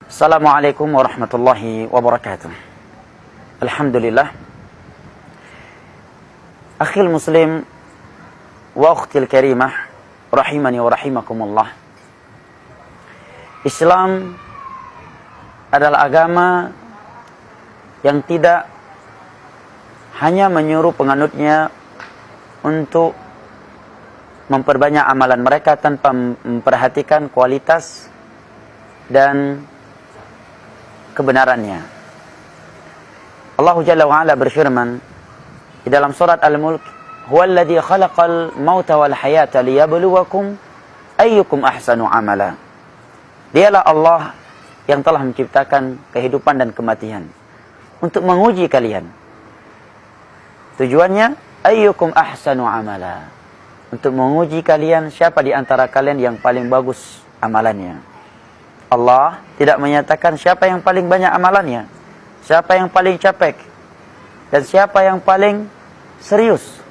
Assalamualaikum warahmatullahi wabarakatuh. Alhamdulillah. Akhil muslim wa ukhtil karimah, rahimani wa rahimakumullah. Islam adalah agama yang tidak hanya menyuruh penganutnya untuk memperbanyak amalan mereka tanpa memperhatikan kualitas dan kebenarannya. Allah Jalla wa Ala berfirman di dalam surat Al-Mulk, "Huwallazi khalaqal mauta wal hayata liyabluwakum ayyukum ahsanu amala." Dialah Allah yang telah menciptakan kehidupan dan kematian untuk menguji kalian. Tujuannya ayyukum ahsanu amala, untuk menguji kalian siapa di antara kalian yang paling bagus amalannya. Allah tidak menyatakan siapa yang paling banyak amalannya, siapa yang paling capek, dan siapa yang paling serius.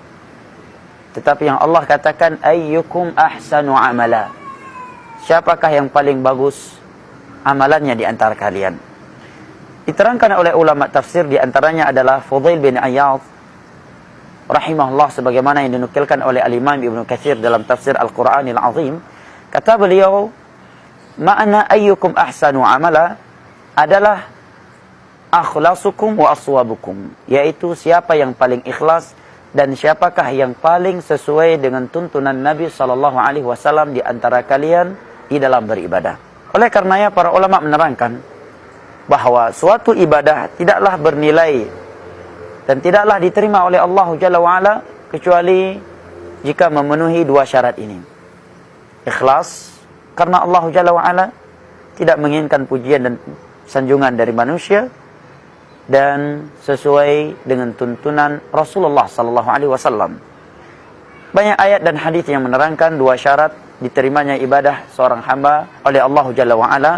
Tetapi yang Allah katakan ayyukum ahsanu amala, siapakah yang paling bagus amalannya di antara kalian. Diterangkan oleh ulama tafsir, di antaranya adalah Fudail bin Iyadh rahimahullah, sebagaimana yang dinukilkan oleh Al-Imam Ibnu Katsir dalam tafsir Al-Qur'anil Azim. Kata beliau, makna ayyukum ahsanu amala adalah akhlasukum wa aswabukum, yaitu siapa yang paling ikhlas dan siapakah yang paling sesuai dengan tuntunan Nabi SAW di antara kalian di dalam beribadah. Oleh karenanya para ulama menerangkan bahwa suatu ibadah tidaklah bernilai dan tidaklah diterima oleh Allah Jalla wa'ala kecuali jika memenuhi dua syarat ini. Ikhlas, karena Allah Jalla wa'ala tidak menginginkan pujian dan sanjungan dari manusia, dan sesuai dengan tuntunan Rasulullah SAW. Banyak ayat dan hadis yang menerangkan dua syarat diterimanya ibadah seorang hamba oleh Allah Jalla wa'ala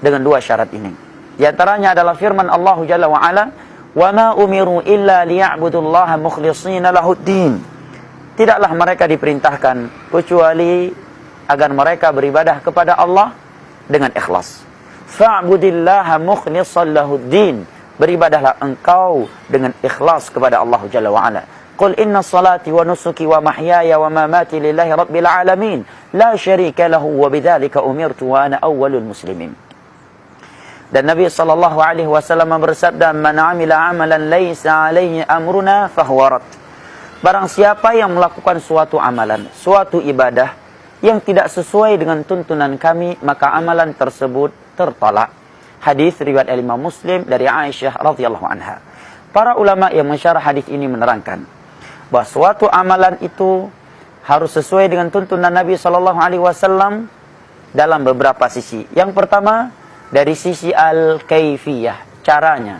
dengan dua syarat ini. Di antaranya adalah firman Allah Jalla wa'ala, وَمَا أُمِرُوا إِلَّا لِيَعْبُدُوا اللَّهَ مُخْلِصِينَ لَهُ الدِّينَ. Tidaklah mereka diperintahkan kecuali agar mereka beribadah kepada Allah dengan ikhlas. Fa'budillaha mukhlishan lahuddin. Beribadahlah engkau dengan ikhlas kepada Allah Jalla wa'ala. Qul inna salati wa nusuki wa mahyaya wa mamati lillahi rabbil alamin. La syarika lahu wa bidzalika umirtu wa ana awwalul muslimin. Dan Nabi SAW bersabda, "Man 'amila 'amalan laisa 'alaihi amruna fahuwa rad." Barang siapa yang melakukan suatu amalan, suatu ibadah yang tidak sesuai dengan tuntunan kami, maka amalan tersebut tertolak. Hadis riwayat Imam Muslim dari Aisyah radhiyallahu anha. Para ulama yang mensyarah hadis ini menerangkan bahwa suatu amalan itu harus sesuai dengan tuntunan Nabi SAW dalam beberapa sisi. Yang pertama, dari sisi al-kaifiyah, caranya.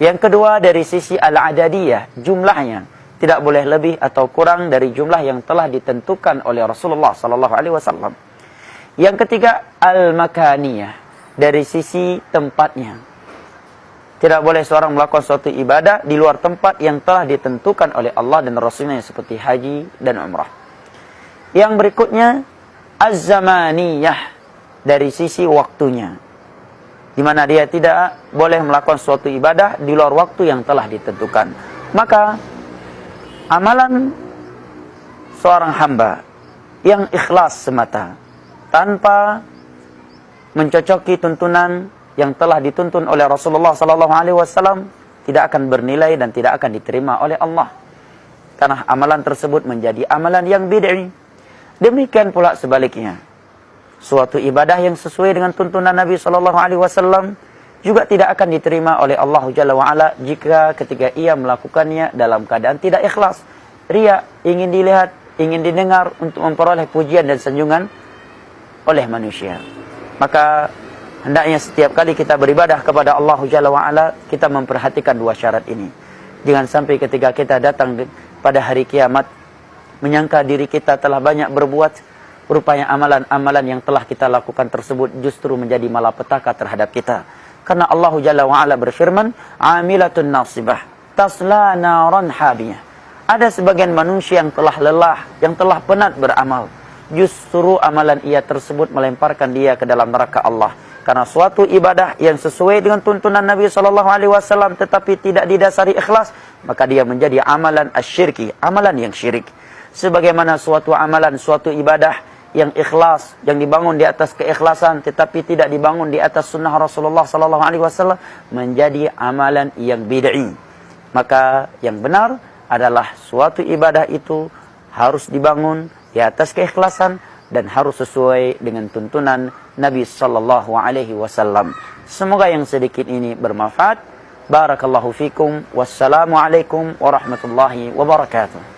Yang kedua, dari sisi al-adadiyah, jumlahnya. Tidak boleh lebih atau kurang dari jumlah yang telah ditentukan oleh Rasulullah SAW. Yang ketiga, al-makaniyah, dari sisi tempatnya. Tidak boleh seorang melakukan suatu ibadah di luar tempat yang telah ditentukan oleh Allah dan Rasulnya, seperti haji dan umrah. Yang berikutnya, az-zamaniyah, dari sisi waktunya, di mana dia tidak boleh melakukan suatu ibadah di luar waktu yang telah ditentukan. Maka amalan seorang hamba yang ikhlas semata, tanpa mencocoki tuntunan yang telah dituntun oleh Rasulullah SAW, tidak akan bernilai dan tidak akan diterima oleh Allah, karena amalan tersebut menjadi amalan yang bid'ah. Demikian pula sebaliknya, suatu ibadah yang sesuai dengan tuntunan Nabi SAW juga tidak akan diterima oleh Allah Jalla wa'ala jika ketika ia melakukannya dalam keadaan tidak ikhlas. Riya, ingin dilihat, ingin didengar untuk memperoleh pujian dan sanjungan oleh manusia. Maka hendaknya setiap kali kita beribadah kepada Allah Jalla wa'ala, kita memperhatikan dua syarat ini. Jangan sampai ketika kita datang pada hari kiamat menyangka diri kita telah banyak berbuat, rupanya amalan-amalan yang telah kita lakukan tersebut justru menjadi malapetaka terhadap kita. Karena Allah Jalla wa'ala berfirman, "Amilatun nasibah, tasla naran habiyah." Ada sebagian manusia yang telah lelah, yang telah penat beramal. Justru amalan ia tersebut melemparkan dia ke dalam neraka Allah, Karena suatu ibadah yang sesuai dengan tuntunan Nabi SAW tetapi tidak didasari ikhlas, maka dia menjadi amalan asyirki, amalan yang syirik. Sebagaimana suatu amalan, suatu ibadah yang ikhlas, yang dibangun di atas keikhlasan tetapi tidak dibangun di atas sunnah Rasulullah SAW, menjadi amalan yang bid'i. Maka yang benar adalah suatu ibadah itu harus dibangun di atas keikhlasan dan harus sesuai dengan tuntunan Nabi sallallahu alaihi wasallam. Semoga yang sedikit ini bermanfaat. Barakallahu fikum. Wassalamu alaikum warahmatullahi wabarakatuh.